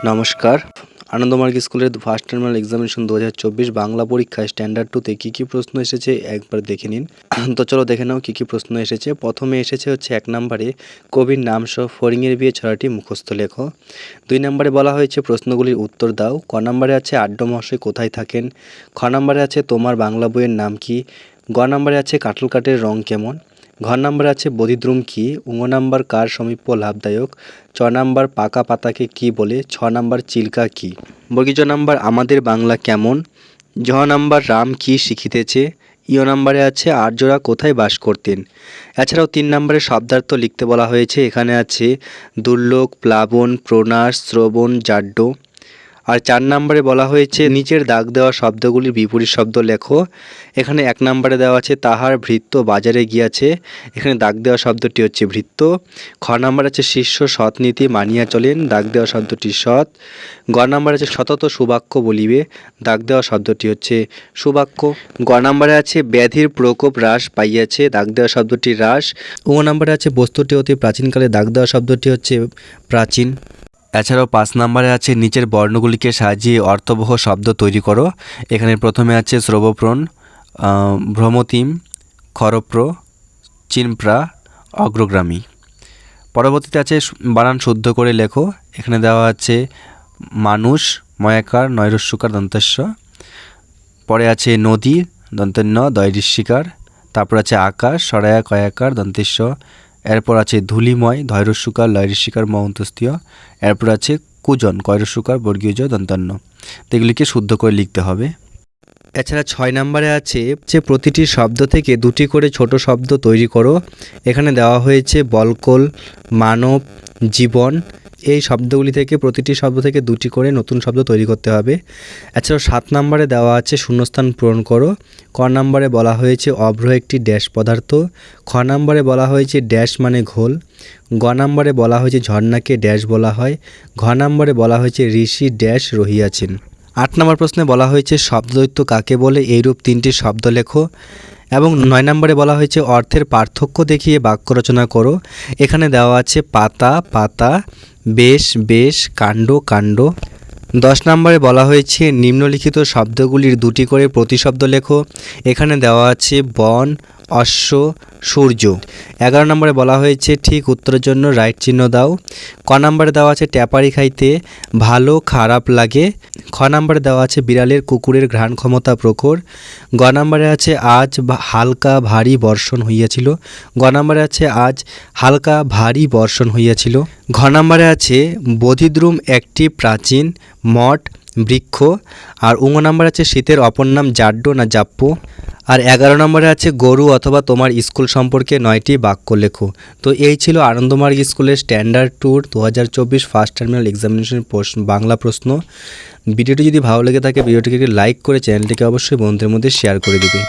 নমস্কার। আনন্দমার্গ স্কুলের first terminal examination 2024 Bangla পরীক্ষায় স্ট্যান্ডার্ড 2 তে কী প্রশ্ন এসেছে একবার দেখে নিন। তো চলো দেখে নাও কী প্রশ্ন এসেছে। প্রথমে এসেছে হচ্ছে 1 নম্বরে কবির নাম সহ ফড়িংয়ের বিয়ে ছড়াটি মুখস্থ লেখো। 2 নম্বরে বলা হয়েছে প্রশ্নগুলির উত্তর দাও। ক নম্বরে আছে আড্ড মহাশয় কোথায় থাকেন। খ নম্বরে আছে তোমার বাংলা বইয়ের নাম কি। গ নম্বরে আছে কাঁঠাল কাঠের রং কেমন। ঘ নম্বরে আছে বোধিদ্রুম কি। ঙ নম্বর কার সমীপ্য লাভদায়ক। চ নম্বর পাকা পাতাকে কি বলে। ছ নম্বর চিল্কা কি। বর্গীজ নম্বর আমাদের বাংলা কেমন। ঝ নম্বর রাম কি শিখিতেছে। ইয় নম্বরে আছে আর্যরা কোথায় বাস করতেন। এছাড়াও 3 নম্বরে শব্দার্থ লিখতে বলা হয়েছে। এখানে আছে দুর্লোক, প্লাবন, প্রনাশ, শ্রবণ, জাড্য। আর 4 নম্বরে বলা হয়েছে নিচের দাগ দেওয়া শব্দগুলির বিপরীত শব্দ লেখো। এখানে 1 নম্বরে দেওয়া আছে তাহার ভৃত্য বাজারে গিয়াছে। এখানে দাগ দেওয়া শব্দটি হচ্ছে ভৃত্য। খ নম্বরে আছে শিষ্য সৎ নীতি মানিয়া চলেন। দাগ দেওয়া শব্দটি সৎ। গ নম্বরে আছে সতত সুবাক্য বলিবে। দাগ দেওয়া শব্দটি হচ্ছে সুবাক্য। গ নম্বরে আছে ব্যাধির প্রকোপ হ্রাস পাইয়াছে। দাগ দেওয়া শব্দটি হ্রাস। ও নম্বরে আছে বস্তুটি অতি প্রাচীনকালে। দাগ দেওয়া শব্দটি হচ্ছে প্রাচীন। এছাড়াও 5 নম্বরে আছে নিচের বর্ণগুলিকে সাজিয়ে অর্থবহ শব্দ তৈরি করো। এখানে প্রথমে আছে শ্রবপ্রণ, ভ্রমতিম, খরপ্র, চিনপ্রা, অগ্রগামী। পরবর্তীতে আছে বানান শুদ্ধ করে লেখো। এখানে দেওয়া আছে মানুষ, ময়াকার, নৈরস্যকার, দন্তস্য। পরে আছে নদী, দন্তন্য, দয়রিস্যিকার। তারপর আছে আকাশ, সরায়া, কয়াকার, দন্তেশ্য। এরপর আছে ধূলিময়, ধৈরস্যকার, লয়রিস্যিকার, মহন্তস্থীয়। এরপর আছে কুজন, কয়রস্যকার, বর্গীয়জ, দন্তান্ন। তো এগুলিকে শুদ্ধ করে লিখতে হবে। এছাড়া 6 নম্বরে আছে যে প্রতিটি শব্দ থেকে 2টি করে ছোট শব্দ তৈরি করো। এখানে দেওয়া হয়েছে বলকল, মানব, জীবন। এই শব্দগুলি থেকে প্রতিটি শব্দ থেকে 2টি করে নতুন শব্দ তৈরি করতে হবে। এছাড়াও 7 নম্বরে দেওয়া আছে শূন্যস্থান পূরণ করো। ক নম্বরে বলা হয়েছে অভ্র একটি ড্যাশ পদার্থ। খ নম্বরে বলা হয়েছে ড্যাশ মানে ঘোল। গ নম্বরে বলা হয়েছে ঝর্ণাকে ড্যাশ বলা হয়। ঘ নম্বরে বলা হয়েছে ঋষি ড্যাশ রহিয়াছেন। 8 নম্বর প্রশ্নে বলা হয়েছে শব্দদ্বৈত কাকে বলে। এইরূপ 3টি শব্দ লেখো। এবং 9 নম্বরে বলা হয়েছে অর্থের পার্থক্য দেখিয়ে বাক্য রচনা করো। এখানে দেওয়া আছে পাতা, পাতা, বেশ, বেশ, কাণ্ড, কাণ্ড। 10 নম্বরে বলা হয়েছে নিম্নলিখিত শব্দগুলির 2টি করে প্রতিশব্দ লেখো। এখানে দেওয়া আছে বন, অশ্ব, সূর্য। 11 নম্বরে বলা হয়েছে ঠিক উত্তরের জন্য রাইট চিহ্ন দাও। ক নম্বরে দেওয়া আছে ট্যাপারি খাইতে ভালো খারাপ লাগে। খ নম্বরে দেওয়া আছে বিড়ালের কুকুরের ঘ্রাণ ক্ষমতা প্রখর। গ নম্বরে আছে আজ হালকা ভারী বর্ষণ হইয়াছিল। গ নম্বরে আছে আজ হালকা ভারী বর্ষণ হইয়াছিল। ঘ নম্বরে আছে বোধিদ্রুম একটি প্রাচীন মঠ, বৃক্ষ। আর ঙ নম্বরে আছে শীতের অপর নাম জাড্য না জাপ্য। আর 11 নম্বরে আছে গরু অথবা তোমার স্কুল সম্পর্কে 9টি বাক্য লেখো। তো এই ছিল আনন্দমার্গ স্কুলের standard 2 2024 first terminal examination Bangla প্রশ্ন। ভিডিওটি যদি ভালো লেগে থাকে ভিডিওটিকে লাইক করে চ্যানেলটিকে অবশ্যই বন্ধুদের মধ্যে শেয়ার করে দিবে।